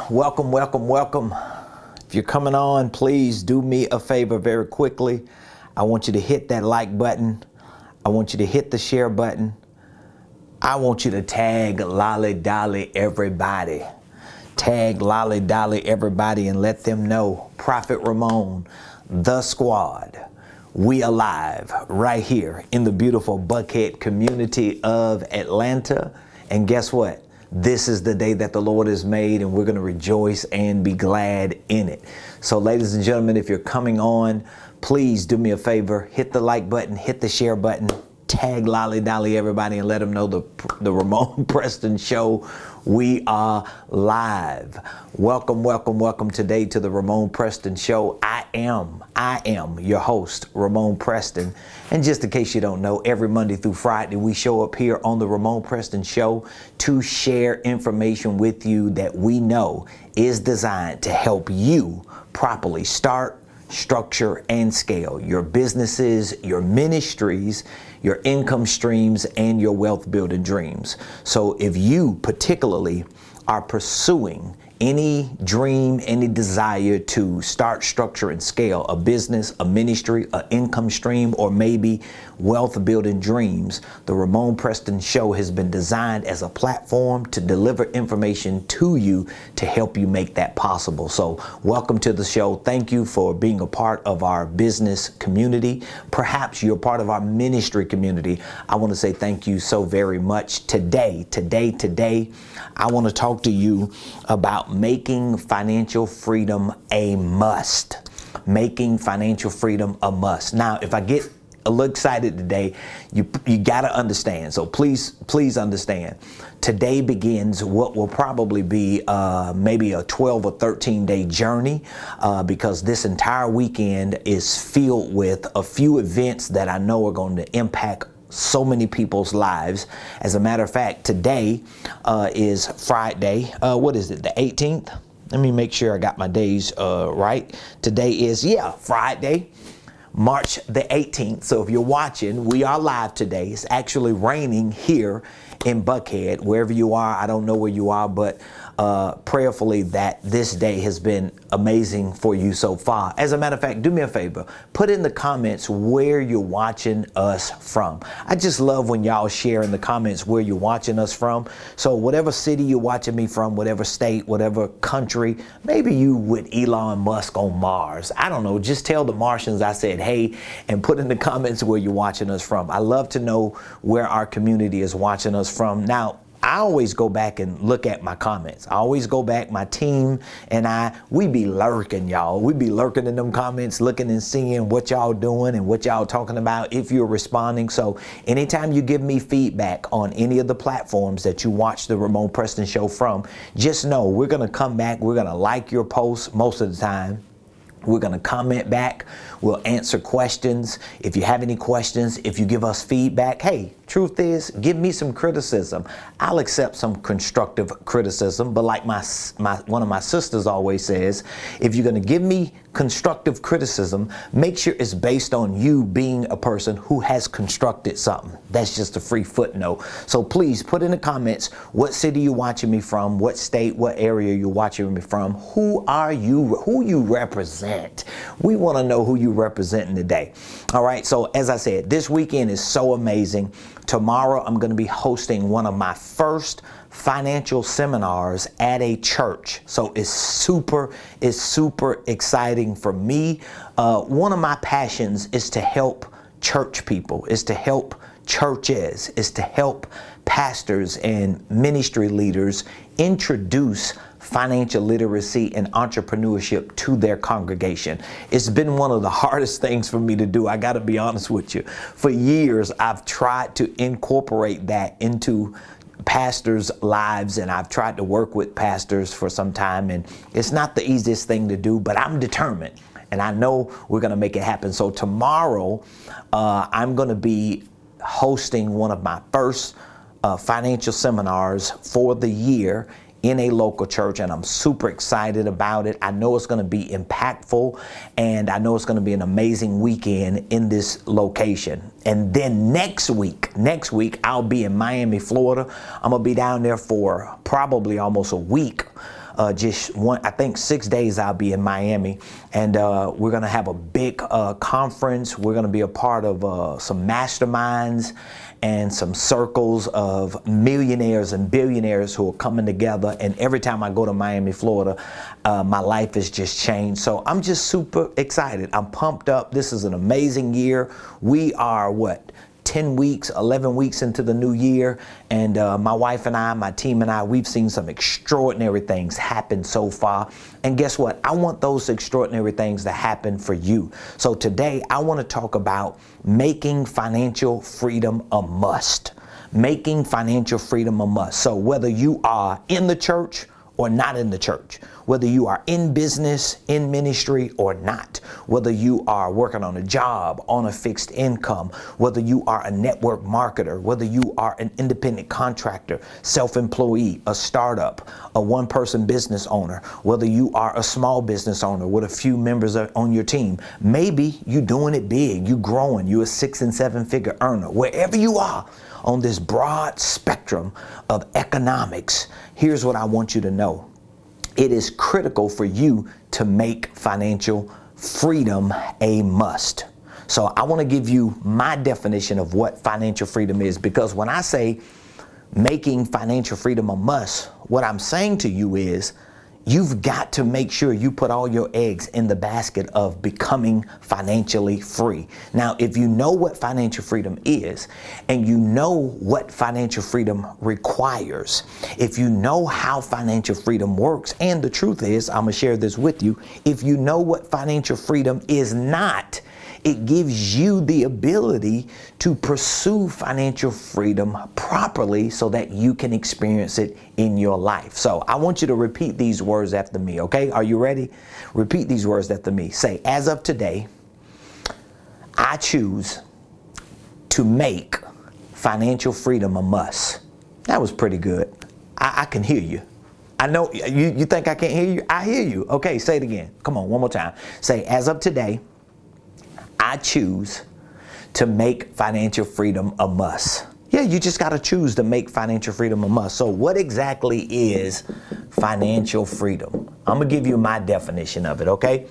Welcome, welcome, welcome. If you're coming on, please do me a favor very quickly. I want you to hit that like button. I want you to hit the share button. I want you to tag Lolly Dolly everybody. Tag Lolly Dolly everybody and let them know Prophet Ramon, the squad, we alive right here in the beautiful Buckhead community of Atlanta. And guess what? This is the day that the Lord has made, and we're going to rejoice and be glad in it. So, ladies and gentlemen, if you're coming on, please do me a favor, hit the like button, hit the share button, tag Lolly Dolly everybody, and let them know the Ramon Preston Show. We are live. Welcome, welcome, welcome today to the Ramon Preston Show. I am your host, Ramon Preston. And just in case you don't know, every Monday through Friday, we show up here on the Ramon Preston Show to share information with you that we know is designed to help you properly start, structure, and scale your businesses, your ministries, your income streams, and your wealth building dreams. So if you particularly are pursuing any dream, any desire to start, structure, and scale a business, a ministry, an income stream, or maybe wealth building dreams, the Ramon Preston Show has been designed as a platform to deliver information to you to help you make that possible. So welcome to the show. Thank you for being a part of our business community. Perhaps you're part of our ministry community. I want to say thank you so very much. Today, I want to talk to you about making financial freedom a must. Making financial freedom a must. Now, if I get a little excited today, you got to understand. So please understand. Today begins what will probably be maybe a 12 or 13 day journey because this entire weekend is filled with a few events that I know are going to impact so many people's lives. As a matter of fact, today is Friday. What is it? The 18th? Let me make sure I got my days right. Today is, Friday, March the 18th. So if you're watching, we are live today. It's actually raining here in Buckhead. Wherever you are, I don't know where you are, but prayerfully that this day has been amazing for you so far. As a matter of fact, do me a favor, put in the comments where you're watching us from. I just love when y'all share in the comments where you're watching us from. So whatever city you're watching me from, whatever state, whatever country, maybe you with Elon Musk on Mars. I don't know. Just tell the Martians I said hey, and put in the comments where you're watching us from. I love to know where our community is watching us from. Now, I always go back and look at my comments. I always go back, my team and we be lurking, y'all. We be lurking in them comments, looking and seeing what y'all doing and what y'all talking about if you're responding. So anytime you give me feedback on any of the platforms that you watch the Ramon Preston Show from, just know we're going to come back. We're going to like your posts most of the time. We're going to comment back. We'll answer questions. If you have any questions, if you give us feedback, hey, truth is, give me some criticism. I'll accept some constructive criticism, but like one of my sisters always says, if you're going to give me constructive criticism, make sure it's based on you being a person who has constructed something. That's just a free footnote. So please put in the comments what city you're watching me from, what state, what area you're watching me from, who are you, who you represent. We want to know who you representing today. All right. So as I said, this weekend is so amazing. Tomorrow, I'm going to be hosting one of my first financial seminars at a church. So it's super exciting for me. One of my passions is to help church people, is to help churches, is to help pastors and ministry leaders introduce financial literacy and entrepreneurship to their congregation. It's been one of the hardest things for me to do. I got to be honest with you. For years, I've tried to incorporate that into pastors' lives, and I've tried to work with pastors for some time, and it's not the easiest thing to do, but I'm determined, and I know we're going to make it happen. So tomorrow, I'm going to be hosting one of my first financial seminars for the year in a local church, and I'm super excited about it. I know it's going to be impactful, and I know it's going to be an amazing weekend in this location. And then next week, I'll be in Miami, Florida. I'm going to be down there for probably almost a week I think 6 days I'll be in Miami, and we're going to have a big conference. We're going to be a part of some masterminds and some circles of millionaires and billionaires who are coming together. And every time I go to Miami, Florida, my life has just changed. So I'm just super excited. I'm pumped up. This is an amazing year. We are 10 weeks, 11 weeks into the new year, and my wife and I, my team and I, we've seen some extraordinary things happen so far. And guess what? I want those extraordinary things to happen for you. So today I want to talk about making financial freedom a must. Making financial freedom a must. So whether you are in the church or not in the church, whether you are in business, in ministry or not, whether you are working on a job, on a fixed income, whether you are a network marketer, whether you are an independent contractor, self-employee, a startup, a one-person business owner, whether you are a small business owner with a few members on your team, maybe you're doing it big, you're growing, you're a 6- and 7-figure earner, wherever you are on this broad spectrum of economics, here's what I want you to know. It is critical for you to make financial freedom a must. So I want to give you my definition of what financial freedom is, because when I say making financial freedom a must, what I'm saying to you is you've got to make sure you put all your eggs in the basket of becoming financially free. Now, if you know what financial freedom is, and you know what financial freedom requires, if you know how financial freedom works, and the truth is, I'm gonna share this with you, if you know what financial freedom is not, it gives you the ability to pursue financial freedom properly so that you can experience it in your life. So I want you to repeat these words after me, okay? Are you ready? Repeat these words after me. Say, as of today, I choose to make financial freedom a must. That was pretty good. I can hear you. I know you think I can't hear you? I hear you. Okay, say it again. Come on, one more time. Say, as of today, I choose to make financial freedom a must. Yeah, you just got to choose to make financial freedom a must. So what exactly is financial freedom? I'm going to give you my definition of it, okay?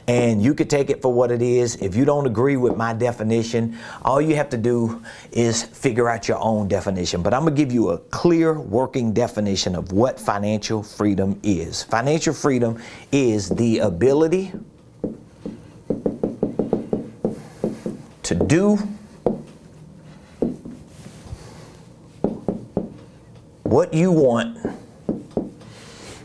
And you could take it for what it is. If you don't agree with my definition, all you have to do is figure out your own definition. But I'm going to give you a clear working definition of what financial freedom is. Financial freedom is the ability to do what you want.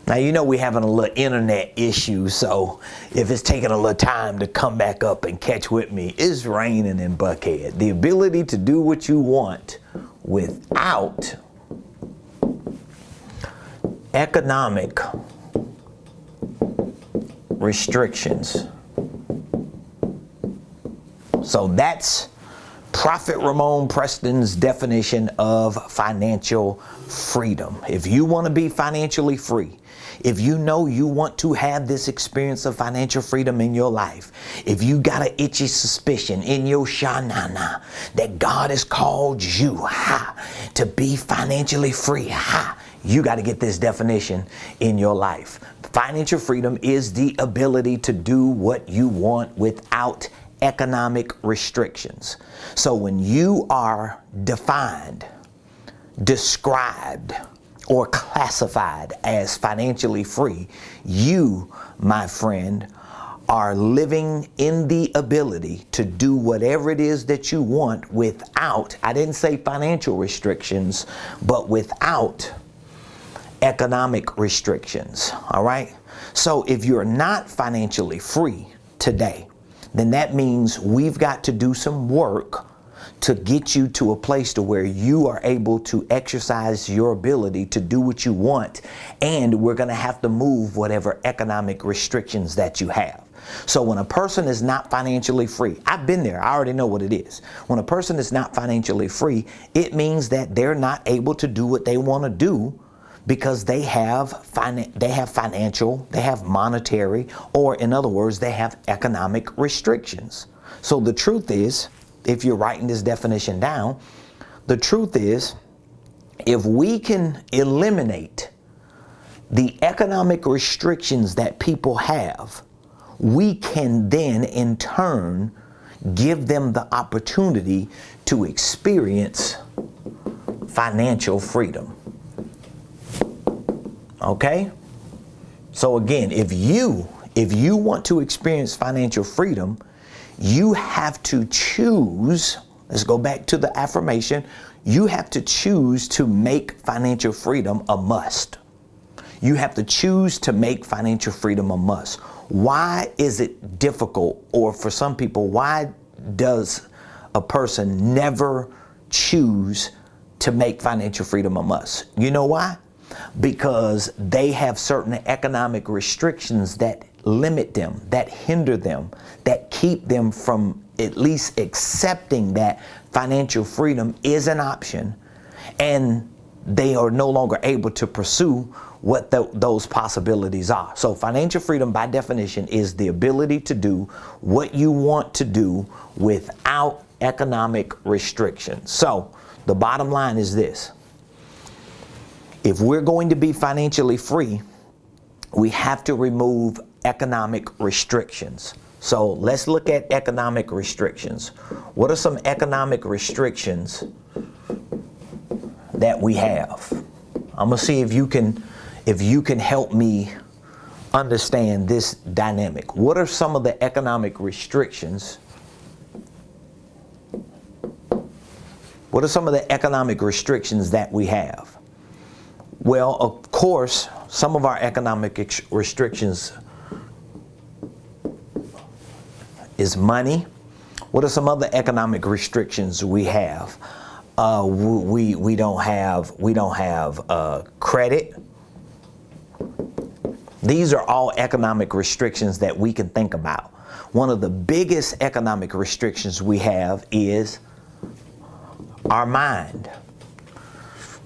Now, you know we're having a little internet issue, so if it's taking a little time to come back up and catch with me, it's raining in Buckhead. The ability to do what you want without economic restrictions. So that's Prophet Ramon Preston's definition of financial freedom. If you want to be financially free, if you know you want to have this experience of financial freedom in your life, if you got an itchy suspicion in your shanana that God has called you to be financially free, you got to get this definition in your life. Financial freedom is the ability to do what you want without economic restrictions. So when you are defined, described, or classified as financially free, you, my friend, are living in the ability to do whatever it is that you want without, I didn't say financial restrictions, but without economic restrictions. All right? So if you're not financially free today, then that means we've got to do some work to get you to a place to where you are able to exercise your ability to do what you want, and we're going to have to move whatever economic restrictions that you have. So when a person is not financially free, I've been there, I already know what it is. When a person is not financially free, it means that they're not able to do what they want to do because they have financial, they have monetary, or in other words, they have economic restrictions. So the truth is, if you're writing this definition down, the truth is, if we can eliminate the economic restrictions that people have, we can then in turn give them the opportunity to experience financial freedom. Okay? So again, if you want to experience financial freedom, you have to choose, let's go back to the affirmation, you have to choose to make financial freedom a must. You have to choose to make financial freedom a must. Why is it difficult, or for some people, why does a person never choose to make financial freedom a must? You know why? Because they have certain economic restrictions that limit them, that hinder them, that keep them from at least accepting that financial freedom is an option, and they are no longer able to pursue what those possibilities are. So financial freedom by definition is the ability to do what you want to do without economic restrictions. So the bottom line is this: if we're going to be financially free, we have to remove economic restrictions. So let's look at economic restrictions. What are some economic restrictions that we have? I'm gonna see if you can help me understand this dynamic. What are some of the economic restrictions? What are some of the economic restrictions that we have? Well, of course, some of our economic restrictions is money. What are some other economic restrictions we have? We don't have credit. These are all economic restrictions that we can think about. One of the biggest economic restrictions we have is our mind.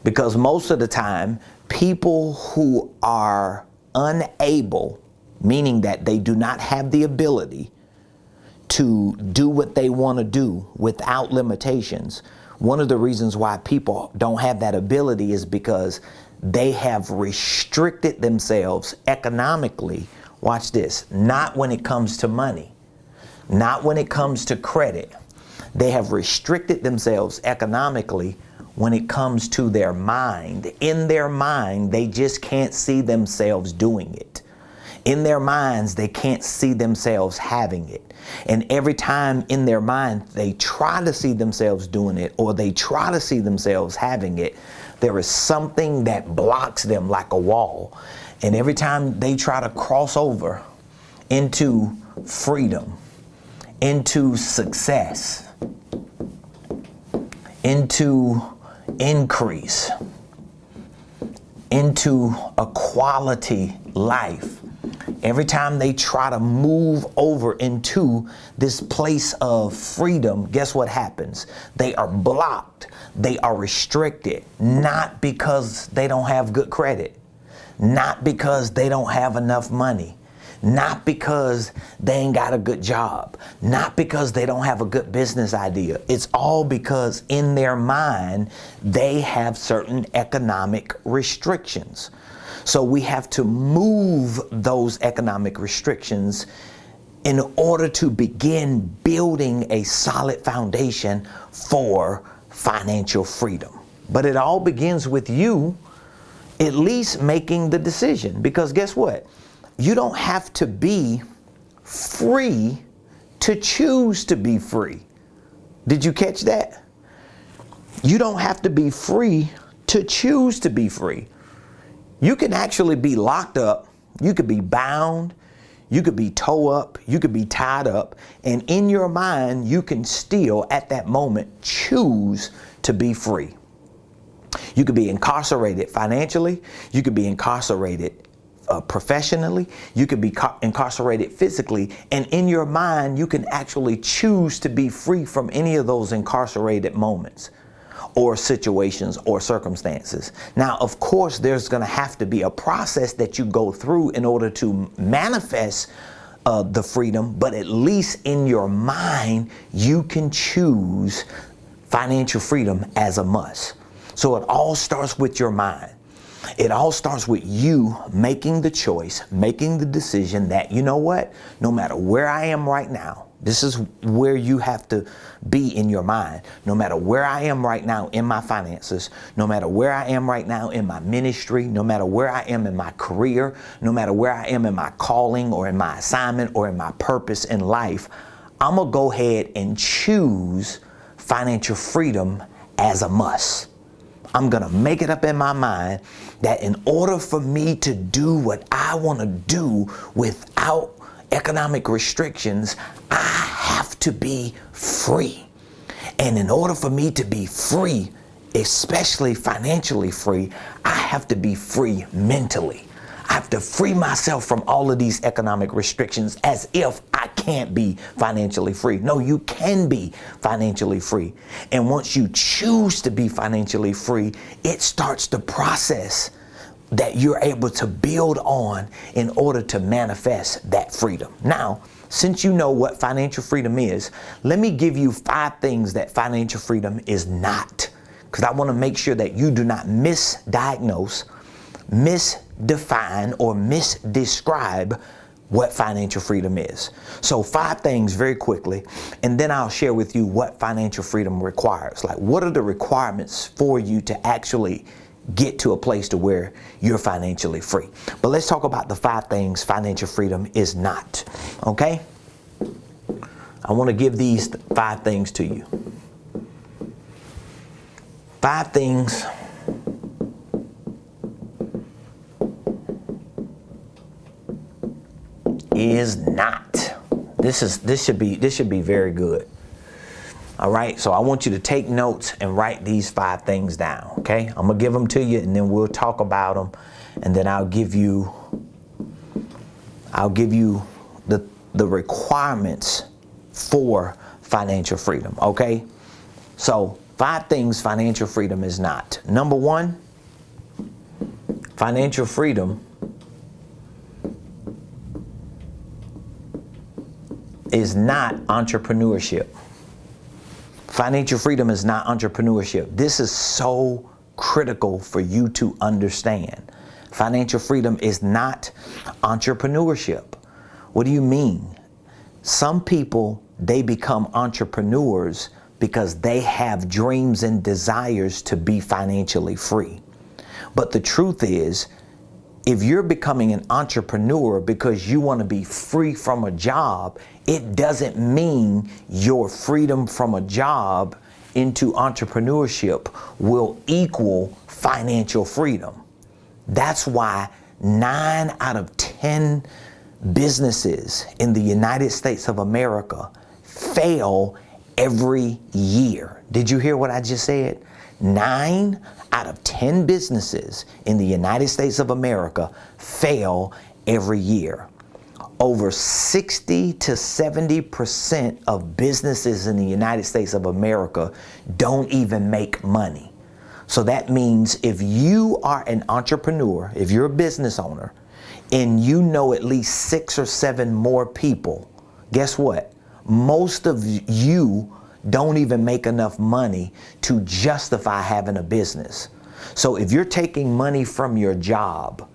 Because most of the time, people who are unable, meaning that they do not have the ability to do what they want to do without limitations, one of the reasons why people don't have that ability is because they have restricted themselves economically. Watch this. Not when it comes to money, not when it comes to credit. They have restricted themselves economically when it comes to their mind. In their mind, they just can't see themselves doing it. In their minds, they can't see themselves having it. And every time in their mind they try to see themselves doing it, or they try to see themselves having it, there is something that blocks them like a wall. And every time they try to cross over into freedom, into success, into increase, into a quality life, every time they try to move over into this place of freedom, guess what happens? They are blocked. They are restricted, not because they don't have good credit, not because they don't have enough money, not because they ain't got a good job, not because they don't have a good business idea. It's all because in their mind, they have certain economic restrictions. So we have to move those economic restrictions in order to begin building a solid foundation for financial freedom. But it all begins with you at least making the decision, because guess what? You don't have to be free to choose to be free. Did you catch that? You don't have to be free to choose to be free. You can actually be locked up. You could be bound. You could be towed up. You could be tied up. And in your mind, you can still at that moment choose to be free. You could be incarcerated financially. You could be incarcerated professionally. You could be incarcerated physically. And in your mind, you can actually choose to be free from any of those incarcerated moments or situations or circumstances. Now, of course, there's going to have to be a process that you go through in order to manifest the freedom, but at least in your mind, you can choose financial freedom as a must. So it all starts with your mind. It all starts with you making the choice, making the decision that, you know what, no matter where I am right now, this is where you have to be in your mind. No matter where I am right now in my finances, no matter where I am right now in my ministry, no matter where I am in my career, no matter where I am in my calling or in my assignment or in my purpose in life, I'm going to go ahead and choose financial freedom as a must. I'm going to make it up in my mind that in order for me to do what I want to do without economic restrictions, I have to be free. And in order for me to be free, especially financially free, I have to be free mentally. I have to free myself from all of these economic restrictions as if I can't be financially free. No, you can be financially free. And once you choose to be financially free, it starts the process that you're able to build on in order to manifest that freedom. Now, since you know what financial freedom is, let me give you 5 things that financial freedom is not, because I want to make sure that you do not misdiagnose, misdefine, or misdescribe what financial freedom is. So 5 things very quickly, and then I'll share with you what financial freedom requires. Like, what are the requirements for you to actually get to a place to where you're financially free? But let's talk about the 5 things financial freedom is not. Okay? I want to give these 5 things to you. 5 things is not. This should be very good. All right, so I want you to take notes and write these 5 things down, okay? I'm gonna give them to you, and then we'll talk about them, and then I'll give you the requirements for financial freedom, okay? So 5 things financial freedom is not. Number 1, financial freedom is not entrepreneurship. Financial freedom is not entrepreneurship. This is so critical for you to understand. Financial freedom is not entrepreneurship. What do you mean? Some people, they become entrepreneurs because they have dreams and desires to be financially free. But the truth is, if you're becoming an entrepreneur because you want to be free from a job, it doesn't mean your freedom from a job into entrepreneurship will equal financial freedom. That's why 9 out of 10 businesses in the United States of America fail every year. Did you hear what I just said? 9 out of 10 businesses in the United States of America fail every year. Over 60 to 70% of businesses in the United States of America don't even make money. So that means if you are an entrepreneur, if you're a business owner, and you know at least 6 or 7 more people, guess what? Most of you don't even make enough money to justify having a business. So if you're taking money from your job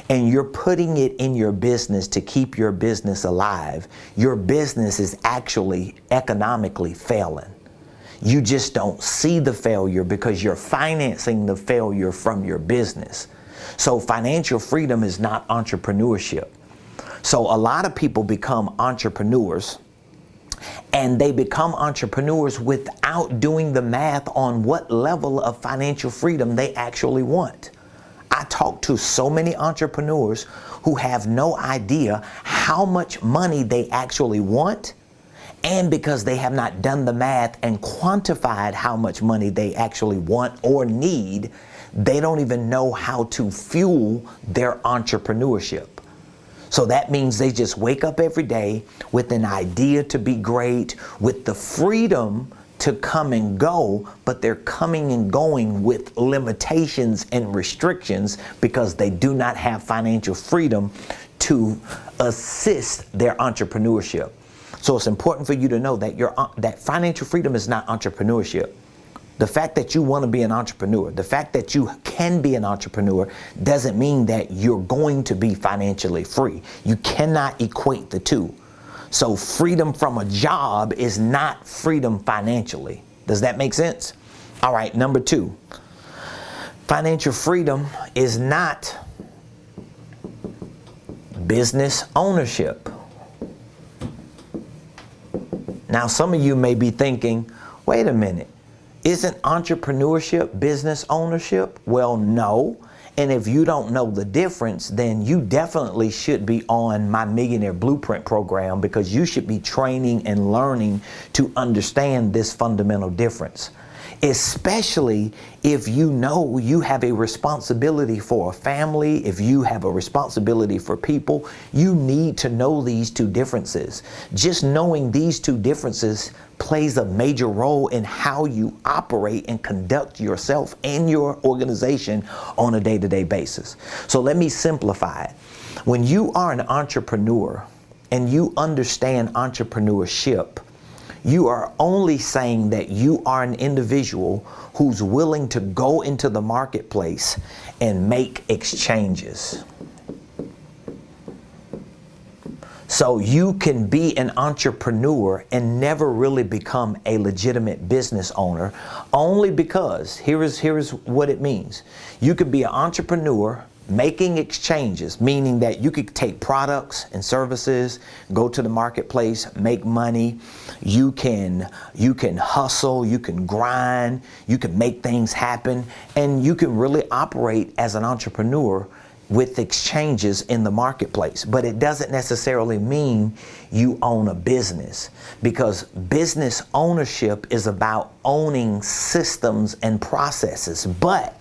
and you're putting it in your business to keep your business alive, your business is actually economically failing. You just don't see the failure because you're financing the failure from your business. So financial freedom is not entrepreneurship. So a lot of people become entrepreneurs, and they become entrepreneurs without doing the math on what level of financial freedom they actually want. I talk to so many entrepreneurs who have no idea how much money they actually want, and because they have not done the math and quantified how much money they actually want or need, they don't even know how to fuel their entrepreneurship. So that means they just wake up every day with an idea to be great, with the freedom to come and go, but they're coming and going with limitations and restrictions because they do not have financial freedom to assist their entrepreneurship. So it's important for you to know that that financial freedom is not entrepreneurship. The fact that you want to be an entrepreneur, the fact that you can be an entrepreneur doesn't mean that you're going to be financially free. You cannot equate the two. So freedom from a job is not freedom financially. Does that make sense? All right, number 2. Financial freedom is not business ownership. Now, some of you may be thinking, wait a minute, isn't entrepreneurship business ownership? Well, no. And if you don't know the difference, then you definitely should be on my Millionaire Blueprint program, because you should be training and learning to understand this fundamental difference. Especially if you know you have a responsibility for a family, if you have a responsibility for people, you need to know these two differences. Just knowing these two differences plays a major role in how you operate and conduct yourself and your organization on a day-to-day basis. So let me simplify it. When you are an entrepreneur and you understand entrepreneurship, you are only saying that you are an individual who's willing to go into the marketplace and make exchanges. So you can be an entrepreneur and never really become a legitimate business owner, only because here's what it means. You could be an entrepreneur making exchanges, meaning that you could take products and services, go to the marketplace, make money. You can hustle, you can grind, you can make things happen, and you can really operate as an entrepreneur with exchanges in the marketplace. But it doesn't necessarily mean you own a business, because business ownership is about owning systems and processes, but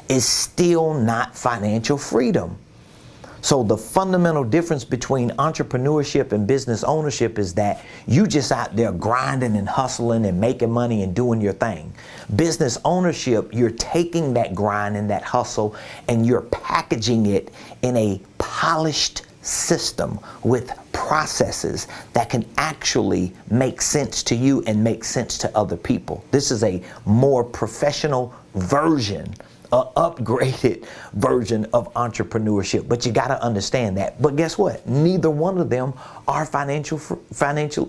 it's still not financial freedom. So the fundamental difference between entrepreneurship and business ownership is that you just out there grinding and hustling and making money and doing your thing. Business ownership, you're taking that grind and that hustle and you're packaging it in a polished system with processes that can actually make sense to you and make sense to other people. This is a more professional version, an upgraded version of entrepreneurship, but you got to understand that. But guess what? Neither one of them are financial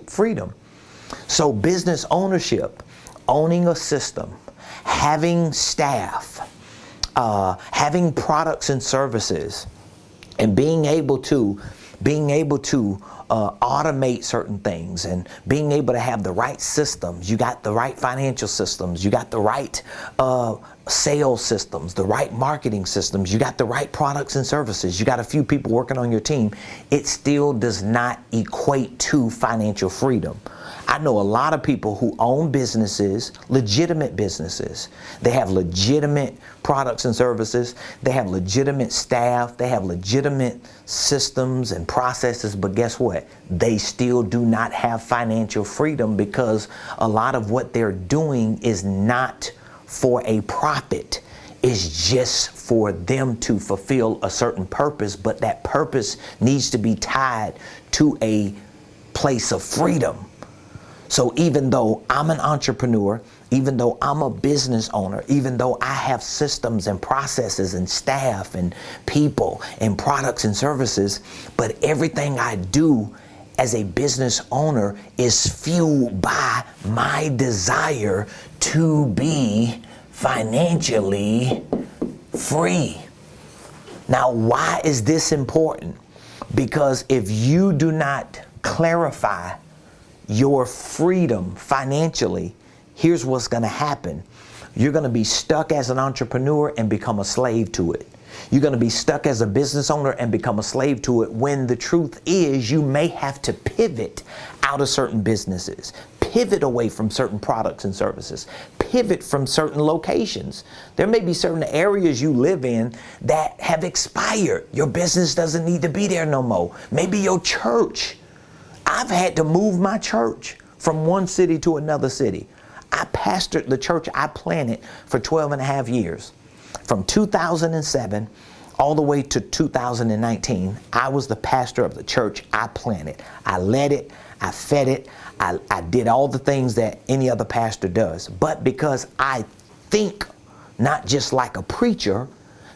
freedom. So business ownership, owning a system, having staff, having products and services, and being able to automate certain things, and being able to have the right systems. You got the right financial systems, you got the right sales systems, the right marketing systems, you got the right products and services, you got a few people working on your team. It still does not equate to financial freedom. I know a lot of people who own businesses, legitimate businesses. They have legitimate products and services. They have legitimate staff. They have legitimate systems and processes. But guess what? They still do not have financial freedom, because a lot of what they're doing is not for a profit. It's just for them to fulfill a certain purpose, but that purpose needs to be tied to a place of freedom. So even though I'm an entrepreneur, even though I'm a business owner, even though I have systems and processes and staff and people and products and services, but everything I do as a business owner is fueled by my desire to be financially free. Now, why is this important? Because if you do not clarify your freedom financially, here's what's going to happen. You're going to be stuck as an entrepreneur and become a slave to it. You're going to be stuck as a business owner and become a slave to it, when the truth is you may have to pivot out of certain businesses, pivot away from certain products and services, pivot from certain locations. There may be certain areas you live in that have expired. Your business doesn't need to be there no more. Maybe your church. I've had to move my church from one city to another city. I pastored the church I planted for 12 and a half years. From 2007 all the way to 2019, I was the pastor of the church I planted. I led it, I fed it, I did all the things that any other pastor does. But because I think not just like a preacher,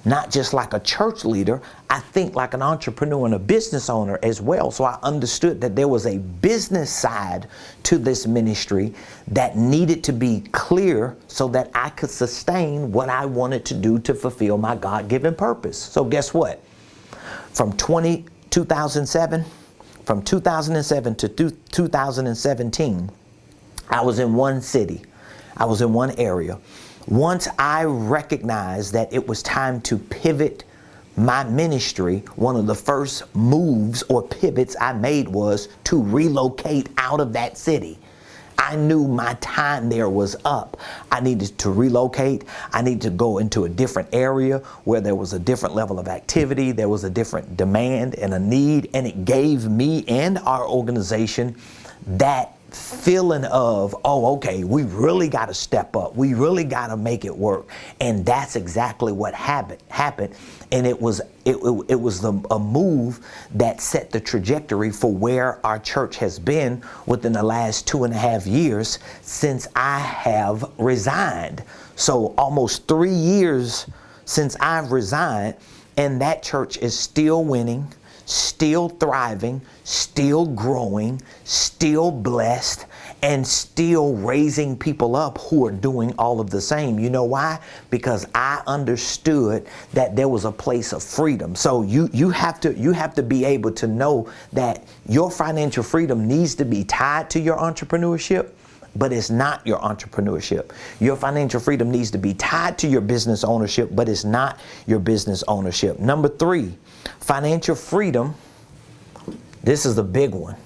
not just like a church leader, I think like an entrepreneur and a business owner as well. So I understood that there was a business side to this ministry that needed to be clear so that I could sustain what I wanted to do to fulfill my God-given purpose. So guess what? From 2007 to 2017, I was in one city. I was in one area. Once I recognized that it was time to pivot my ministry, one of the first moves or pivots I made was to relocate out of that city. I knew my time there was up. I needed to relocate. I needed to go into a different area where there was a different level of activity. There was a different demand and a need, and it gave me and our organization that feeling of, oh, okay, we really got to step up. We really got to make it work. And that's exactly what happened. And it was a move that set the trajectory for where our church has been within the last 2.5 years since I have resigned. So almost 3 years since I've resigned, and that church is still winning, still thriving, still growing, still blessed, and still raising people up who are doing all of the same. You know why? Because I understood that there was a place of freedom. So you have to be able to know that your financial freedom needs to be tied to your entrepreneurship, but it's not your entrepreneurship. Your financial freedom needs to be tied to your business ownership, but it's not your business ownership. Number 3, financial freedom, this is a big one,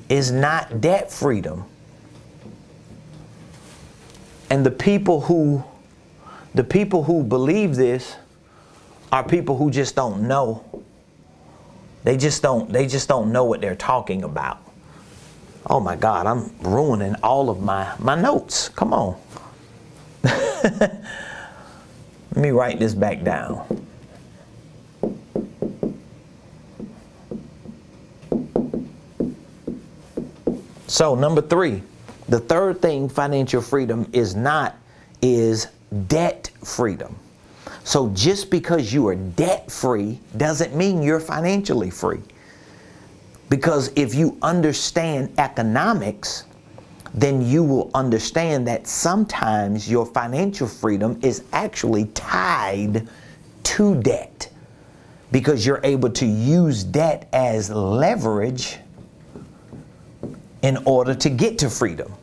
is not debt freedom. And the people who believe this are people who just don't know. They just don't know what they're talking about. Oh my God, I'm ruining all of my notes. Come on. Let me write this back down. So number 3, the third thing financial freedom is not is debt freedom. So just because you are debt free doesn't mean you're financially free. Because if you understand economics, then you will understand that sometimes your financial freedom is actually tied to debt, because you're able to use debt as leverage in order to get to freedom.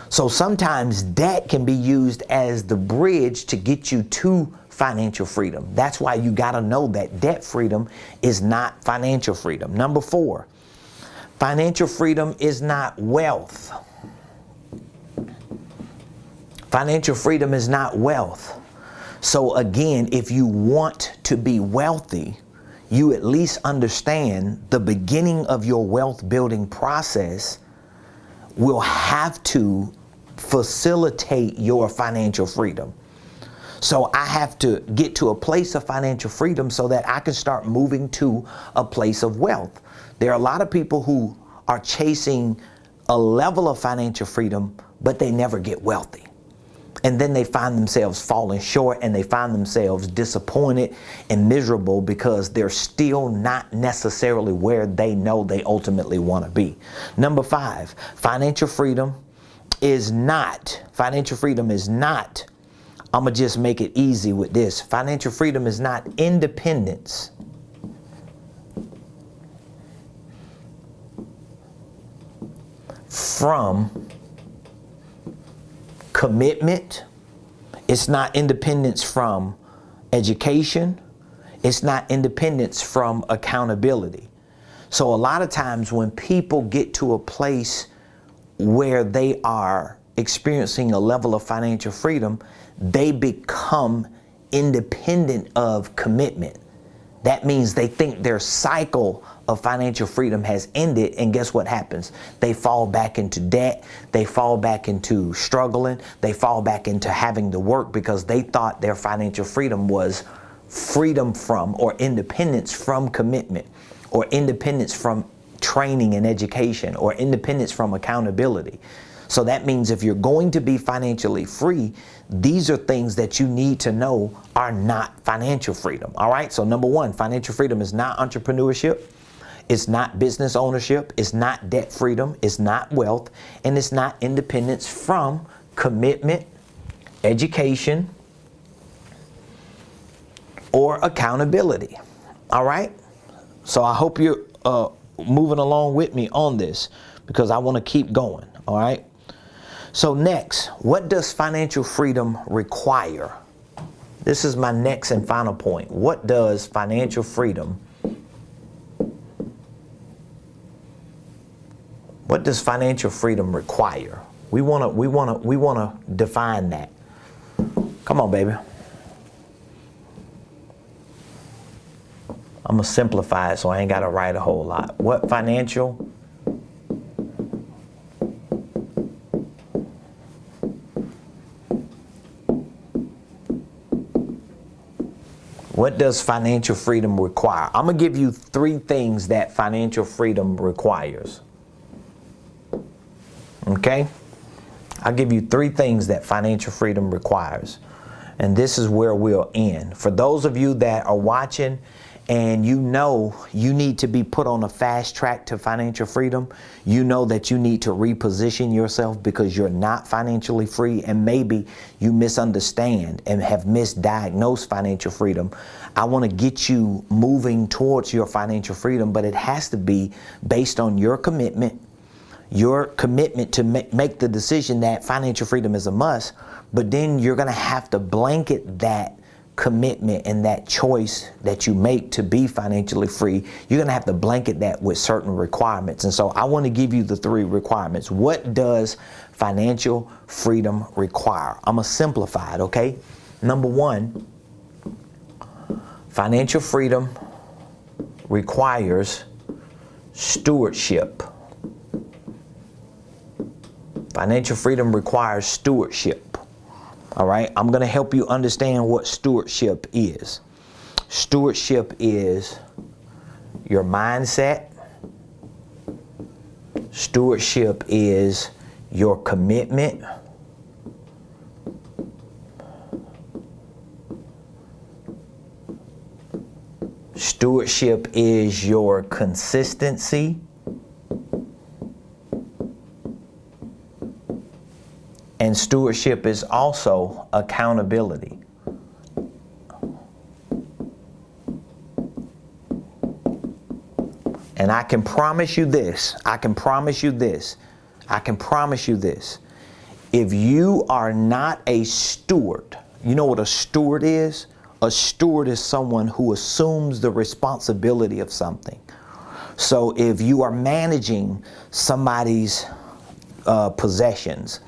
So sometimes debt can be used as the bridge to get you to financial freedom. That's why you got to know that debt freedom is not financial freedom. Number 4, financial freedom is not wealth. Financial freedom is not wealth. So again, if you want to be wealthy, you at least understand the beginning of your wealth building process will have to facilitate your financial freedom. So I have to get to a place of financial freedom so that I can start moving to a place of wealth. There are a lot of people who are chasing a level of financial freedom, but they never get wealthy. And then they find themselves falling short, and they find themselves disappointed and miserable because they're still not necessarily where they know they ultimately want to be. Number 5, financial freedom is not, I'm going to just make it easy with this. Financial freedom is not independence from commitment. It's not independence from education. It's not independence from accountability. So a lot of times when people get to a place where they are experiencing a level of financial freedom, they become independent of commitment. That means they think their cycle of financial freedom has ended, and guess what happens? They fall back into debt, they fall back into struggling, they fall back into having to work because they thought their financial freedom was freedom from or independence from commitment, or independence from training and education, or independence from accountability. So that means if you're going to be financially free, these are things that you need to know are not financial freedom. All right. So number one, financial freedom is not entrepreneurship. It's not business ownership. It's not debt freedom. It's not wealth. And it's not independence from commitment, education, or accountability. All right. So I hope you're moving along with me on this, because I want to keep going. All right. So next, what does financial freedom require? This is my next and final point. What does financial freedom require? We want to define that. Come on, baby. I'm going to simplify it so I ain't got to write a whole lot. What does financial freedom require? I'm going to give you 3 things that financial freedom requires. Okay? I'll give you 3 things that financial freedom requires. And this is where we'll end. For those of you that are watching and you know you need to be put on a fast track to financial freedom, you know that you need to reposition yourself because you're not financially free, and maybe you misunderstand and have misdiagnosed financial freedom. I want to get you moving towards your financial freedom, but it has to be based on your commitment to make the decision that financial freedom is a must. But then you're going to have to blanket that commitment and that choice that you make to be financially free. You're going to have to blanket that with certain requirements. And so I want to give you the 3 requirements. What does financial freedom require? I'm going to simplify it, okay? Number 1, financial freedom requires stewardship. Financial freedom requires stewardship. All right, I'm going to help you understand what stewardship is. Stewardship is your mindset. Stewardship is your commitment. Stewardship is your consistency. And stewardship is also accountability. And I can promise you this. If you are not a steward, you know what a steward is? A steward is someone who assumes the responsibility of something. So if you are managing somebody's possessions,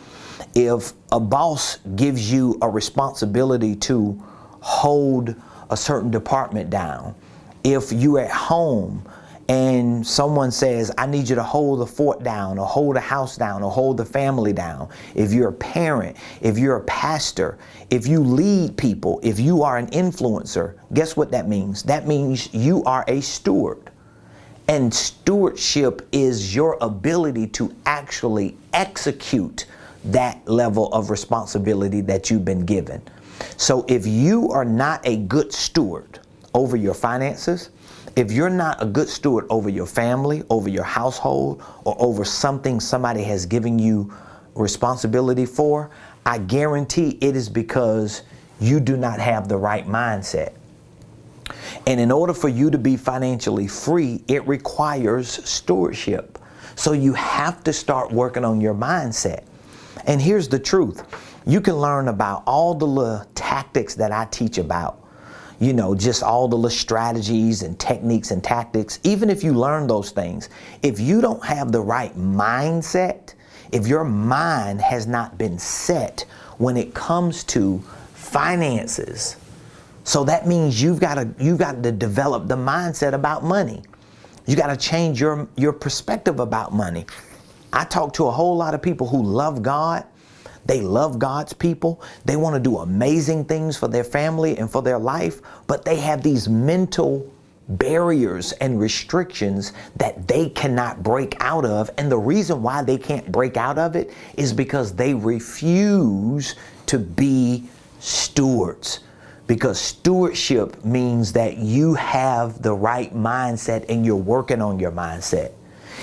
if a boss gives you a responsibility to hold a certain department down, if you're at home and someone says, I need you to hold the fort down, or hold the house down, or hold the family down, if you're a parent, if you're a pastor, if you lead people, if you are an influencer, guess what that means? That means you are a steward. And stewardship is your ability to actually execute that level of responsibility that you've been given. So if you are not a good steward over your finances, if you're not a good steward over your family, over your household, or over something somebody has given you responsibility for, I guarantee it is because you do not have the right mindset. And in order for you to be financially free, it requires stewardship. So you have to start working on your mindset. And here's the truth. You can learn about all the little tactics that I teach about, you know, just all the little strategies and techniques and tactics. Even if you learn those things, if you don't have the right mindset, if your mind has not been set when it comes to finances, so that means you've got to develop the mindset about money. You got to change your perspective about money. I talk to a whole lot of people who love God. They love God's people. They want to do amazing things for their family and for their life, but they have these mental barriers and restrictions that they cannot break out of. And the reason why they can't break out of it is because they refuse to be stewards. Because stewardship means that you have the right mindset and you're working on your mindset.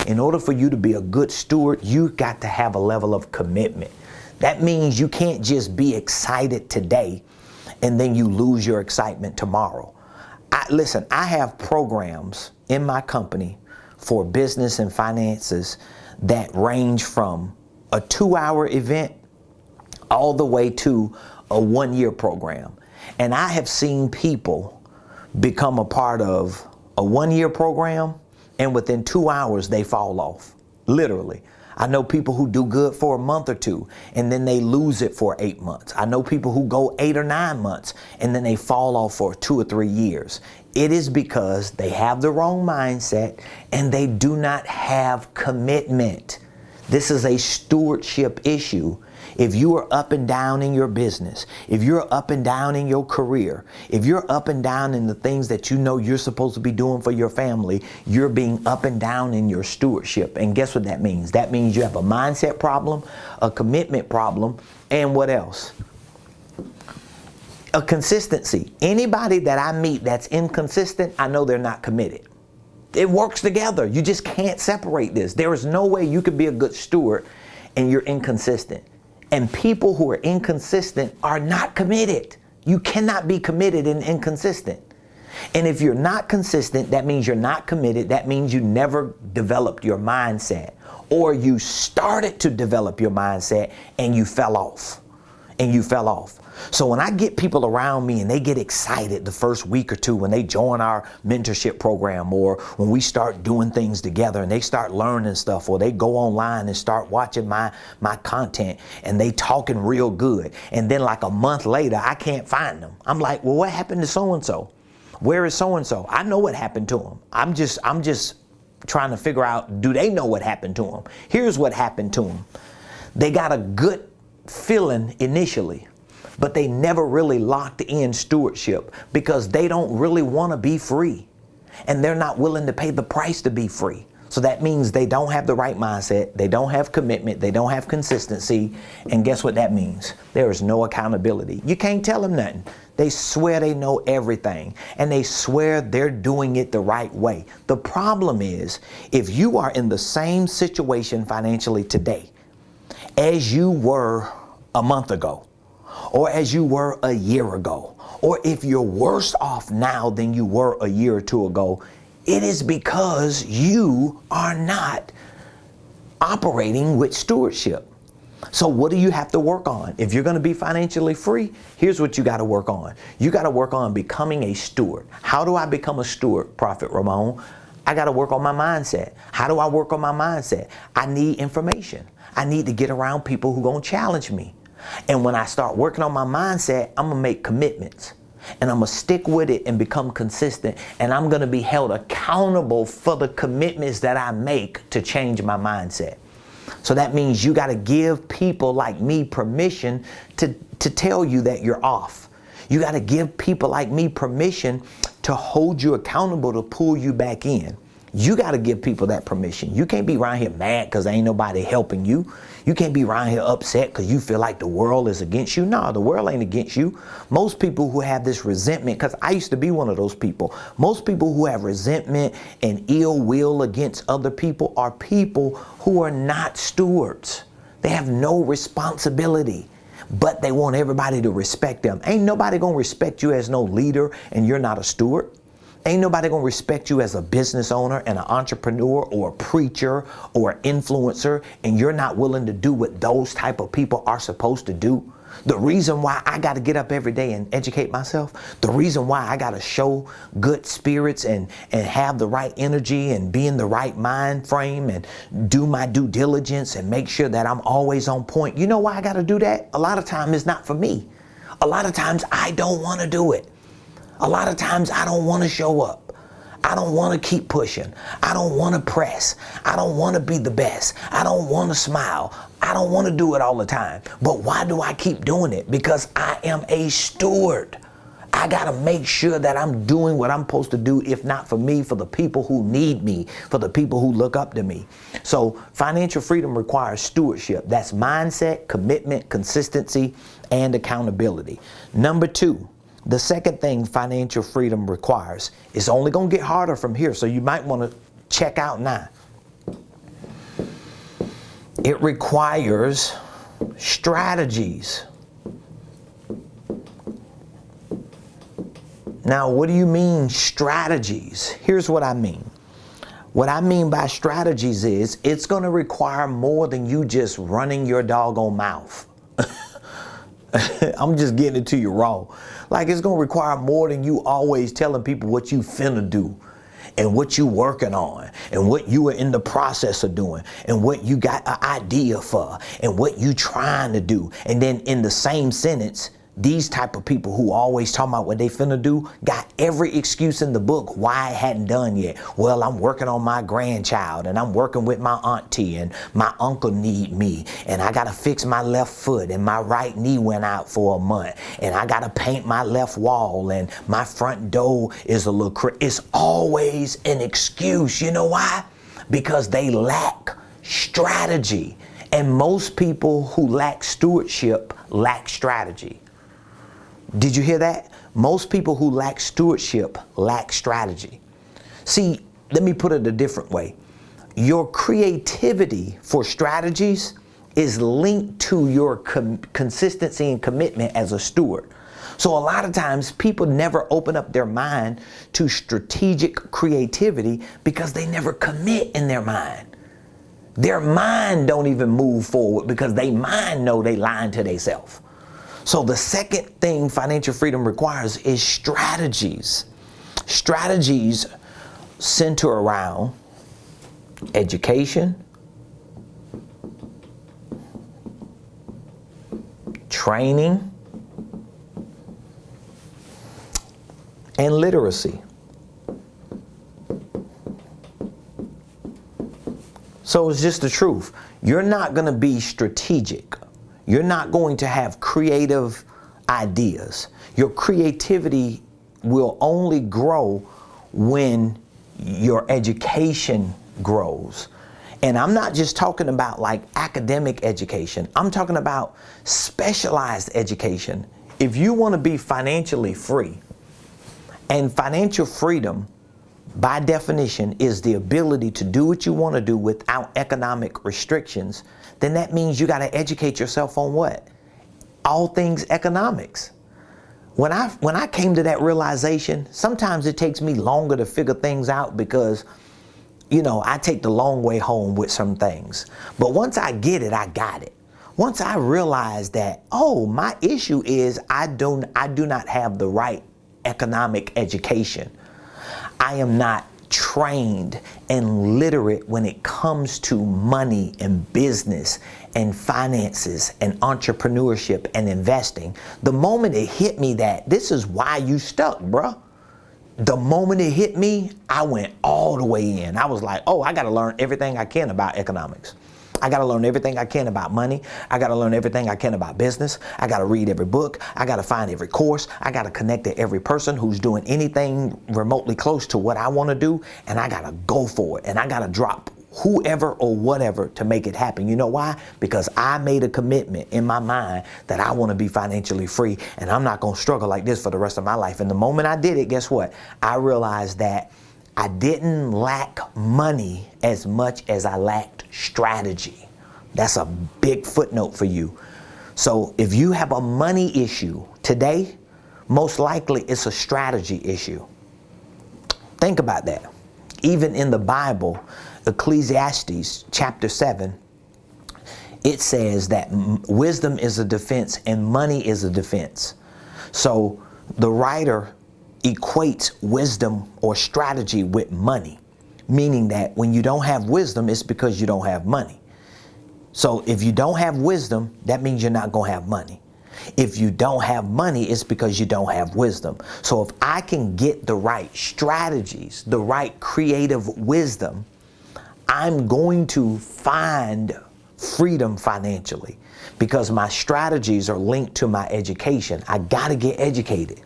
In order for you to be a good steward, you got to have a level of commitment. That means you can't just be excited today and then you lose your excitement tomorrow. Listen, I have programs in my company for business and finances that range from a 2-hour event all the way to a 1-year program. And I have seen people become a part of a 1-year program and within 2 hours they fall off, literally. I know people who do good for a month or two and then they lose it for 8 months. I know people who go 8 or 9 months and then they fall off for 2 or 3 years. It is because they have the wrong mindset and they do not have commitment. This is a stewardship issue. If you are up and down in your business, if you're up and down in your career, if you're up and down in the things that you know you're supposed to be doing for your family, you're being up and down in your stewardship. And guess what that means? That means you have a mindset problem, a commitment problem, and what else? A consistency. Anybody that I meet that's inconsistent, I know they're not committed. It works together. You just can't separate this. There is no way you could be a good steward and you're inconsistent. And people who are inconsistent are not committed. You cannot be committed and inconsistent. And if you're not consistent, that means you're not committed. That means you never developed your mindset, or you started to develop your mindset and you fell off. So when I get people around me and they get excited the first week or two when they join our mentorship program, or when we start doing things together and they start learning stuff, or they go online and start watching my content and they talking real good, and then like a month later I can't find them. I'm like, well, what happened to so-and-so? Where is so-and-so? I know what happened to them. I'm just trying to figure out, do they know what happened to them? Here's what happened to them. They got a good feeling initially, but they never really locked in stewardship because they don't really want to be free and they're not willing to pay the price to be free. So that means they don't have the right mindset, they don't have commitment, they don't have consistency, and guess what that means? There is no accountability. You can't tell them nothing. They swear they know everything and they swear they're doing it the right way. The problem is, if you are in the same situation financially today as you were a month ago, or as you were a year ago, or if you're worse off now than you were a year or two ago, it is because you are not operating with stewardship. So what do you have to work on? If you're going to be financially free, here's what you got to work on. You got to work on becoming a steward. How do I become a steward, Prophet Ramon? I got to work on my mindset. How do I work on my mindset? I need information. I need to get around people who are going to challenge me. And when I start working on my mindset, I'm going to make commitments. And I'm going to stick with it and become consistent. And I'm going to be held accountable for the commitments that I make to change my mindset. So that means you got to give people like me permission to tell you that you're off. You got to give people like me permission to hold you accountable, to pull you back in. You got to give people that permission. You can't be around here mad because ain't nobody helping you. You can't be around here upset because you feel like the world is against you. No, the world ain't against you. Most people who have this resentment, because I used to be one of those people. Most people who have resentment and ill will against other people are people who are not stewards. They have no responsibility, but they want everybody to respect them. Ain't nobody gonna respect you as no leader and you're not a steward. Ain't nobody gonna respect you as a business owner and an entrepreneur or a preacher or an influencer, and you're not willing to do what those type of people are supposed to do. The reason why I gotta get up every day and educate myself, the reason why I gotta show good spirits and have the right energy and be in the right mind frame and do my due diligence and make sure that I'm always on point. You know why I gotta do that? A lot of times it's not for me. A lot of times I don't wanna do it. A lot of times I don't want to show up. I don't want to keep pushing. I don't want to press. I don't want to be the best. I don't want to smile. I don't want to do it all the time. But why do I keep doing it? Because I am a steward. I got to make sure that I'm doing what I'm supposed to do, if not for me, for the people who need me, for the people who look up to me. So financial freedom requires stewardship. That's mindset, commitment, consistency, and accountability. Number 2, the second thing financial freedom requires, it's only going to get harder from here, so you might want to check out now. It requires strategies. Now, what do you mean strategies? Here's what I mean. What I mean by strategies is it's going to require more than you just running your doggone mouth. I'm just getting it to you raw. Like, it's going to require more than you always telling people what you finna do and what you working on and what you are in the process of doing and what you got an idea for and what you trying to do. And then in the same sentence, these type of people who always talking about what they finna do got every excuse in the book why it hadn't done yet. Well, I'm working on my grandchild, and I'm working with my auntie, and my uncle need me, and I gotta fix my left foot, and my right knee went out for a month, and I gotta paint my left wall, and my front door is a little It's always an excuse. You know why? Because they lack strategy. And most people who lack stewardship lack strategy. Did you hear that? Most people who lack stewardship lack strategy. See, let me put it a different way. Your creativity for strategies is linked to your consistency and commitment as a steward. So a lot of times people never open up their mind to strategic creativity because they never commit in their mind. Their mind don't even move forward because they mind know they lying to themselves. So the second thing financial freedom requires is strategies. Strategies center around education, training, and literacy. So it's just the truth. You're not going to be strategic. You're not going to have creative ideas. Your creativity will only grow when your education grows. And I'm not just talking about like academic education. I'm talking about specialized education. If you want to be financially free, and financial freedom by definition is the ability to do what you want to do without economic restrictions, then that means you got to educate yourself on what? All things economics. When I came to that realization, sometimes it takes me longer to figure things out because, you know, I take the long way home with some things. But once I get it, I got it. Once I realize that, oh, my issue is I do not have the right economic education. I am not trained and literate when it comes to money and business and finances and entrepreneurship and investing. The moment it hit me that this is why you stuck, bruh. The moment it hit me, I went all the way in. I was like, oh, I got to learn everything I can about economics. I got to learn everything I can about money. I got to learn everything I can about business. I got to read every book. I got to find every course. I got to connect to every person who's doing anything remotely close to what I want to do. And I got to go for it. And I got to drop whoever or whatever to make it happen. You know why? Because I made a commitment in my mind that I want to be financially free. And I'm not going to struggle like this for the rest of my life. And the moment I did it, guess what? I realized that I didn't lack money as much as I lacked strategy. That's a big footnote for you. So if you have a money issue today, most likely it's a strategy issue. Think about that. Even in the Bible, Ecclesiastes chapter 7, it says that wisdom is a defense and money is a defense. So the writer equates wisdom or strategy with money, meaning that when you don't have wisdom, it's because you don't have money. So if you don't have wisdom, that means you're not going to have money. If you don't have money, it's because you don't have wisdom. So if I can get the right strategies, the right creative wisdom, I'm going to find freedom financially because my strategies are linked to my education. I got to get educated.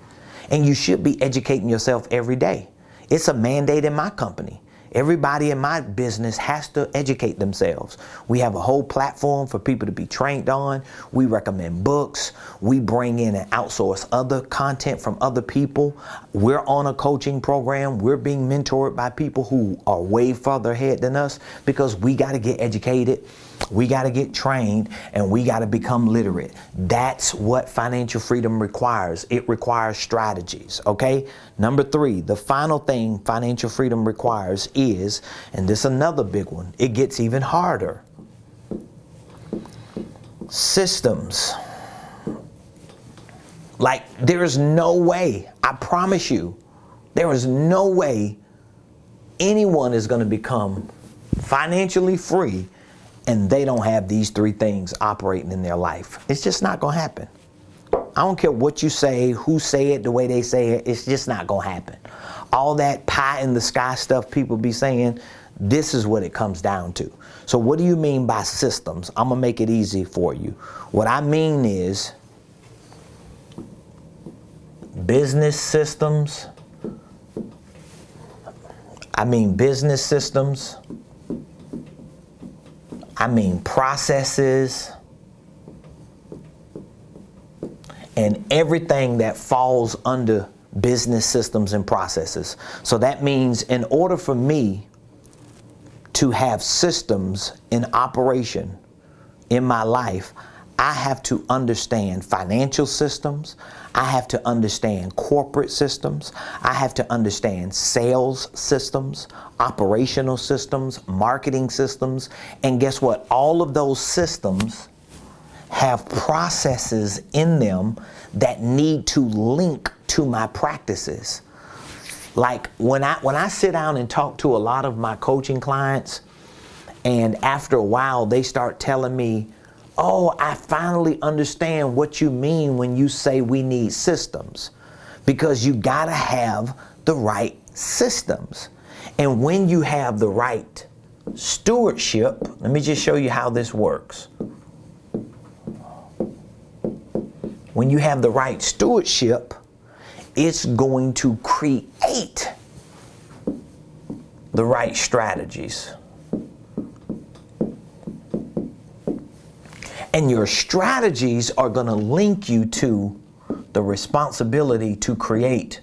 And you should be educating yourself every day. It's a mandate in my company. Everybody in my business has to educate themselves. We have a whole platform for people to be trained on. We recommend books. We bring in and outsource other content from other people. We're on a coaching program. We're being mentored by people who are way further ahead than us because we got to get educated. We got to get trained and we got to become literate. That's what financial freedom requires. It requires strategies, okay? Number 3, the final thing financial freedom requires is, and this is another big one, it gets even harder. Systems. Like, there is no way, I promise you, there is no way anyone is going to become financially free and they don't have these 3 things operating in their life. It's just not going to happen. I don't care what you say, who say it, the way they say it, it's just not going to happen. All that pie in the sky stuff people be saying, this is what it comes down to. So what do you mean by systems? I'm going to make it easy for you. What I mean is business systems. I mean business systems. I mean processes and everything that falls under business systems and processes. So that means in order for me to have systems in operation in my life, I have to understand financial systems. I have to understand corporate systems. I have to understand sales systems, operational systems, marketing systems. And guess what? All of those systems have processes in them that need to link to my practices. Like when I sit down and talk to a lot of my coaching clients, and after a while they start telling me, oh, I finally understand what you mean when you say we need systems, because you gotta have the right systems. And when you have the right stewardship, let me just show you how this works. When you have the right stewardship, it's going to create the right strategies. And your strategies are going to link you to the responsibility to create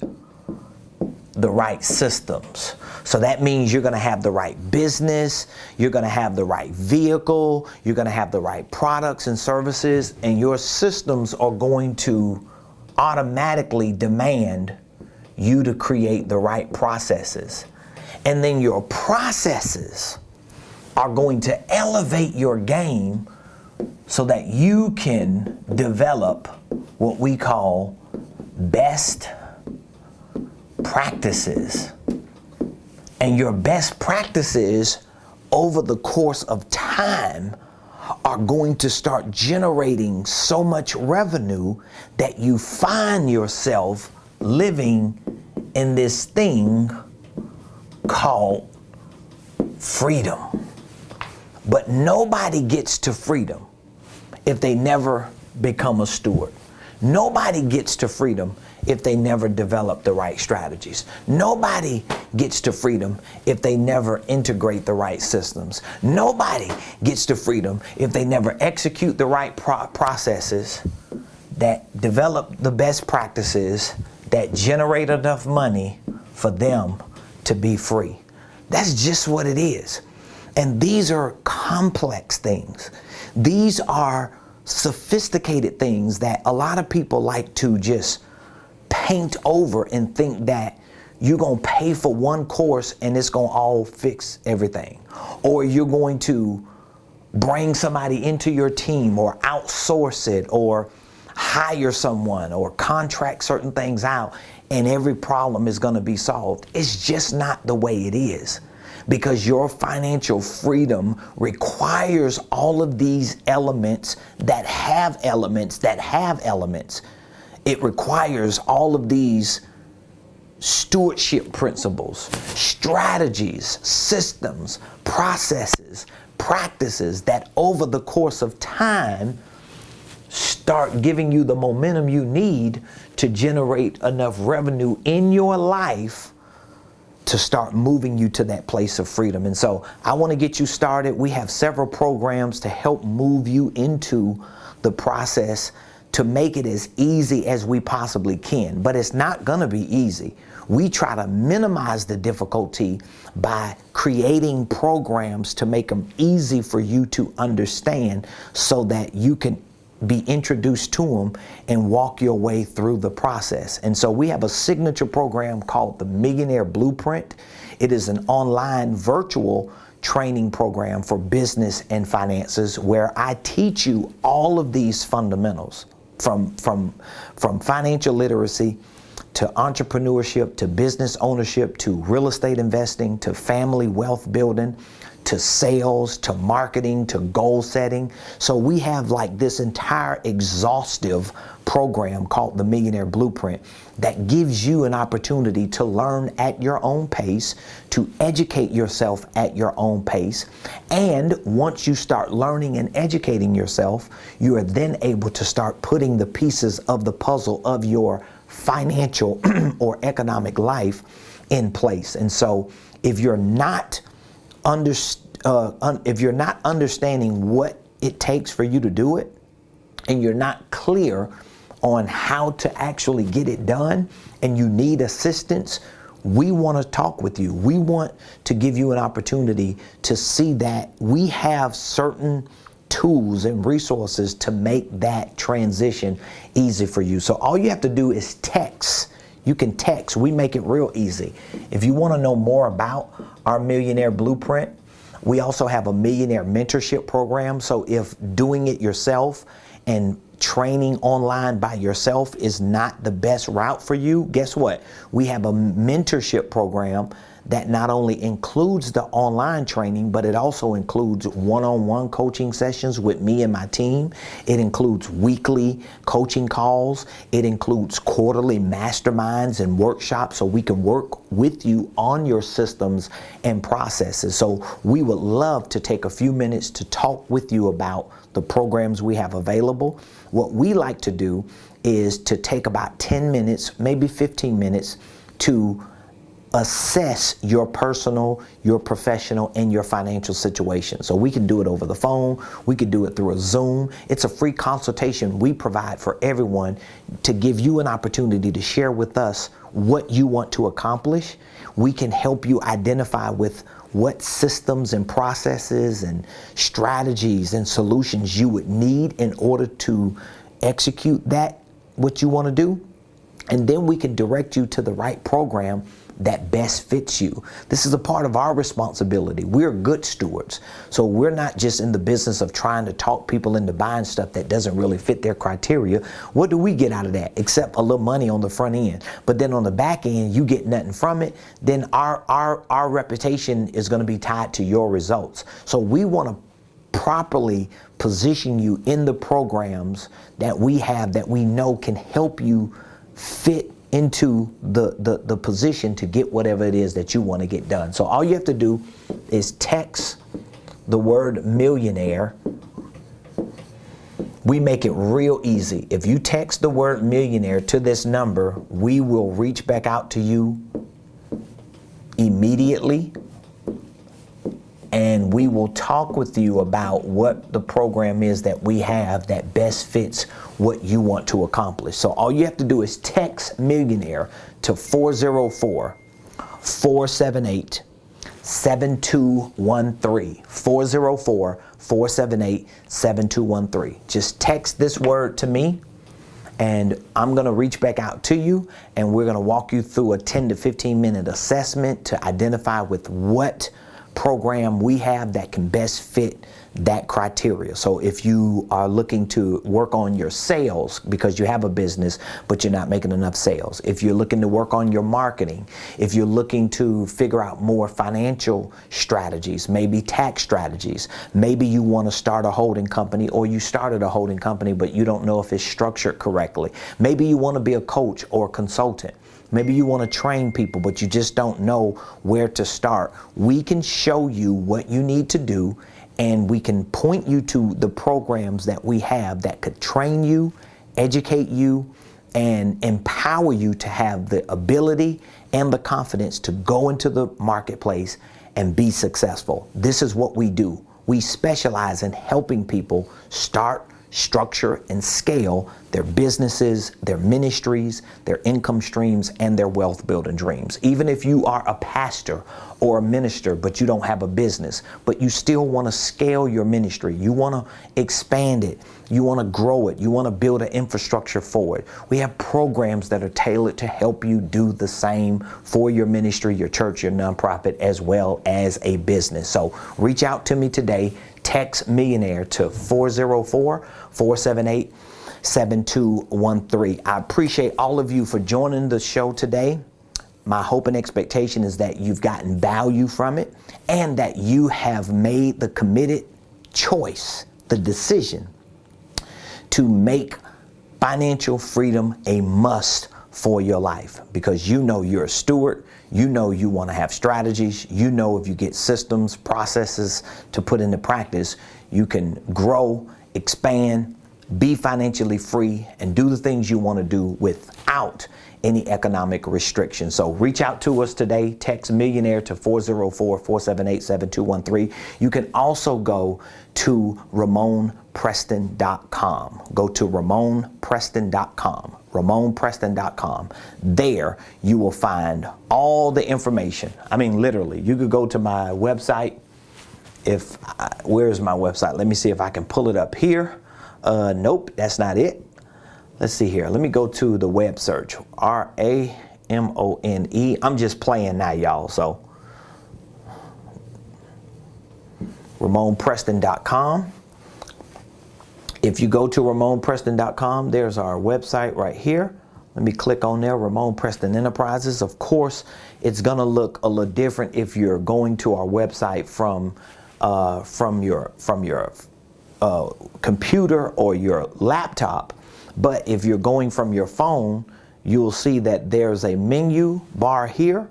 the right systems. So that means you're going to have the right business, you're going to have the right vehicle, you're going to have the right products and services, and your systems are going to automatically demand you to create the right processes. And then your processes are going to elevate your game so that you can develop what we call best practices. And your best practices over the course of time are going to start generating so much revenue that you find yourself living in this thing called freedom. But nobody gets to freedom if they never become a steward. Nobody gets to freedom if they never develop the right strategies. Nobody gets to freedom if they never integrate the right systems. Nobody gets to freedom if they never execute the right processes that develop the best practices that generate enough money for them to be free. That's just what it is. And these are complex things. These are sophisticated things that a lot of people like to just paint over and think that you're going to pay for one course and it's going to all fix everything. Or you're going to bring somebody into your team or outsource it or hire someone or contract certain things out and every problem is going to be solved. It's just not the way it is. because your financial freedom requires all of these elements that have elements that have elements. It requires all of these stewardship principles, strategies, systems, processes, practices that over the course of time start giving you the momentum you need to generate enough revenue in your life to start moving you to that place of freedom. And so I want to get you started. We have several programs to help move you into the process to make it as easy as we possibly can. But it's not going to be easy. We try to minimize the difficulty by creating programs to make them easy for you to understand so that you can be introduced to them and walk your way through the process. And so we have a signature program called the Millionaire Blueprint. It is an online virtual training program for business and finances where I teach you all of these fundamentals from financial literacy to entrepreneurship, to business ownership, to real estate investing, to family wealth building, to sales, to marketing, to goal setting. So we have like this entire exhaustive program called the Millionaire Blueprint that gives you an opportunity to learn at your own pace, to educate yourself at your own pace. And once you start learning and educating yourself, you are then able to start putting the pieces of the puzzle of your financial or economic life in place. And so if you're not understanding what it takes for you to do it, and you're not clear on how to actually get it done, and you need assistance, we want to talk with you. We want to give you an opportunity to see that we have certain tools and resources to make that transition easy for you. So all you have to do is text. You can text. We make it real easy. If you want to know more about our Millionaire Blueprint, we also have a Millionaire Mentorship program. So if doing it yourself and training online by yourself is not the best route for you, guess what? We have a mentorship program that not only includes the online training, but it also includes one-on-one coaching sessions with me and my team. It includes weekly coaching calls. It includes quarterly masterminds and workshops so we can work with you on your systems and processes. So we would love to take a few minutes to talk with you about the programs we have available. What we like to do is to take about 10 minutes, maybe 15 minutes to assess your personal, your professional, and your financial situation. So we can do it over the phone. We could do it through a Zoom. It's a free consultation we provide for everyone to give you an opportunity to share with us what you want to accomplish. We can help you identify with what systems and processes and strategies and solutions you would need in order to execute that, what you want to do. And then we can direct you to the right program that best fits you. This is a part of our responsibility. We're good stewards. So we're not just in the business of trying to talk people into buying stuff that doesn't really fit their criteria. What do we get out of that? Except a little money on the front end. But then on the back end, you get nothing from it. Then our reputation is going to be tied to your results. So we want to properly position you in the programs that we have that we know can help you fit into the position to get whatever it is that you want to get done. So all you have to do is text the word millionaire. We make it real easy. If you text the word millionaire to this number, we will reach back out to you immediately, and we will talk with you about what the program is that we have that best fits what you want to accomplish. So all you have to do is text millionaire to 404-478-7213. 404-478-7213. Just text this word to me, and I'm going to reach back out to you, and we're going to walk you through a 10 to 15 minute assessment to identify with what program we have that can best fit that criteria. So if you are looking to work on your sales because you have a business but you're not making enough sales, if you're looking to work on your marketing, if you're looking to figure out more financial strategies, maybe tax strategies, maybe you want to start a holding company, or you started a holding company but you don't know if it's structured correctly, maybe you want to be a coach or a consultant, maybe you want to train people but you just don't know where to start, we can show you what you need to do, and we can point you to the programs that we have that could train you, educate you, and empower you to have the ability and the confidence to go into the marketplace and be successful. This is what we do. We specialize in helping people start, structure, and scale their businesses, their ministries, their income streams, and their wealth building dreams. Even if you are a pastor or a minister, but you don't have a business, but you still want to scale your ministry, you want to expand it, you want to grow it, you want to build an infrastructure for it, we have programs that are tailored to help you do the same for your ministry, your church, your nonprofit, as well as a business. So reach out to me today. Text Millionaire to 404-478-7213. I appreciate all of you for joining the show today. My hope and expectation is that you've gotten value from it and that you have made the committed choice, the decision to make financial freedom a must for your life, because you know you're a steward. You know you want to have strategies. You know if you get systems, processes to put into practice, you can grow, expand, be financially free, and do the things you want to do without any economic restrictions. So reach out to us today. Text Millionaire to 404-478-7213. You can also go to RamonPreston.com. Go to RamonPreston.com. RamonPreston.com. There you will find all the information. I mean, literally, you could go to my website. Where's my website? Let me see if I can pull it up here. Nope, that's not it. Let's see here. Let me go to the web search. RAMONE. I'm just playing now, y'all. So RamonPreston.com. If you go to RamonPreston.com, there's our website right here. Let me click on there, Ramon Preston Enterprises. Of course, it's going to look a little different if you're going to our website from your computer or your laptop. But if you're going from your phone, you'll see that there's a menu bar here,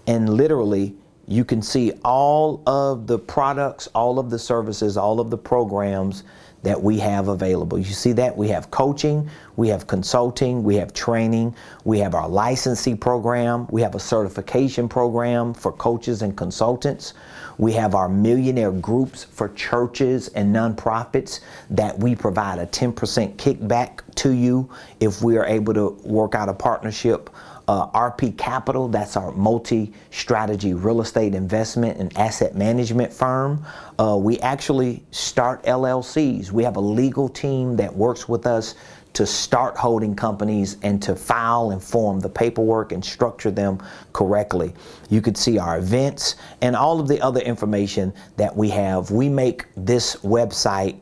and literally you can see all of the products, all of the services, all of the programs that we have available. You see that we have coaching, we have consulting, we have training, we have our licensing program, we have a certification program for coaches and consultants. We have our millionaire groups for churches and nonprofits that we provide a 10% kickback to you if we are able to work out a partnership. RP Capital, that's our multi-strategy real estate investment and asset management firm. We actually start LLCs. We have a legal team that works with us to start holding companies and to file and form the paperwork and structure them correctly. You could see our events and all of the other information that we have. We make this website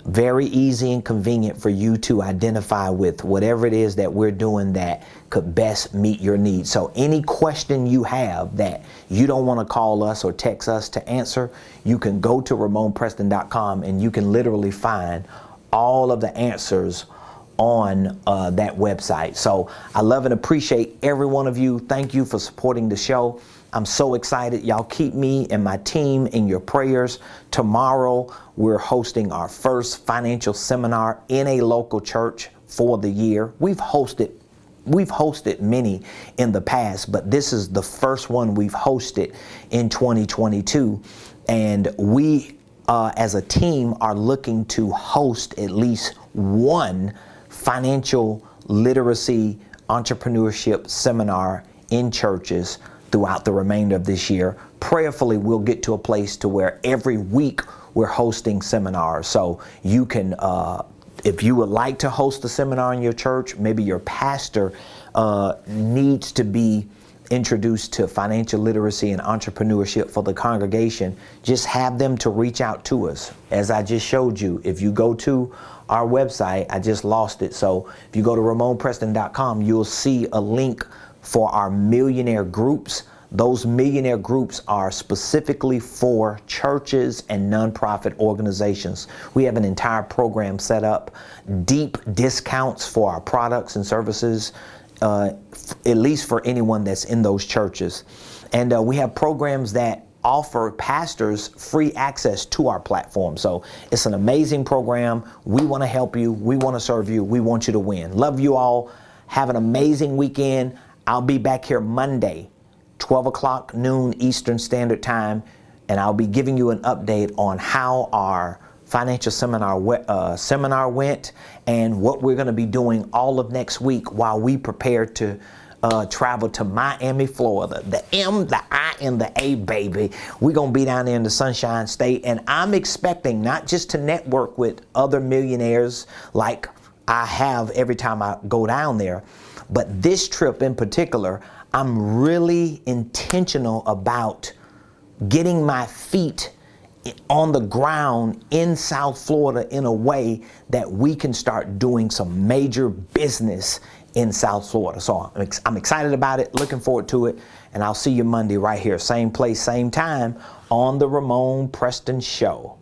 very easy and convenient for you to identify with whatever it is that we're doing that could best meet your needs. So any question you have that you don't want to call us or text us to answer, you can go to RamonPreston.com and you can literally find all of the answers on that website. So I love and appreciate every one of you. Thank you for supporting the show. I'm so excited. Y'all keep me and my team in your prayers. Tomorrow, we're hosting our first financial seminar in a local church for the year. We've hosted many in the past, but this is the first one we've hosted in 2022. And we, as a team, are looking to host at least one financial literacy entrepreneurship seminar in churches throughout the remainder of this year. Prayerfully, we'll get to a place to where every week we're hosting seminars. So you can, if you would like to host a seminar in your church, maybe your pastor needs to be introduced to financial literacy and entrepreneurship for the congregation, just have them to reach out to us. As I just showed you, if you go to our website, I just lost it. So if you go to RamonPreston.com, you'll see a link for our millionaire groups. Those millionaire groups are specifically for churches and nonprofit organizations. We have an entire program set up, deep discounts for our products and services, at least for anyone that's in those churches. And we have programs that offer pastors free access to our platform. So it's an amazing program. We want to help you. We want to serve you. We want you to win. Love you all. Have an amazing weekend. I'll be back here Monday, 12 o'clock noon Eastern Standard Time, and I'll be giving you an update on how our financial seminar went and what we're going to be doing all of next week while we prepare to travel to Miami, Florida. The M, the I, and the A, baby. We're going to be down there in the Sunshine State, and I'm expecting not just to network with other millionaires like I have every time I go down there, but this trip in particular, I'm really intentional about getting my feet on the ground in South Florida in a way that we can start doing some major business in South Florida. So I'm excited about it, looking forward to it, and I'll see you Monday right here, same place, same time on the Ramon Preston Show.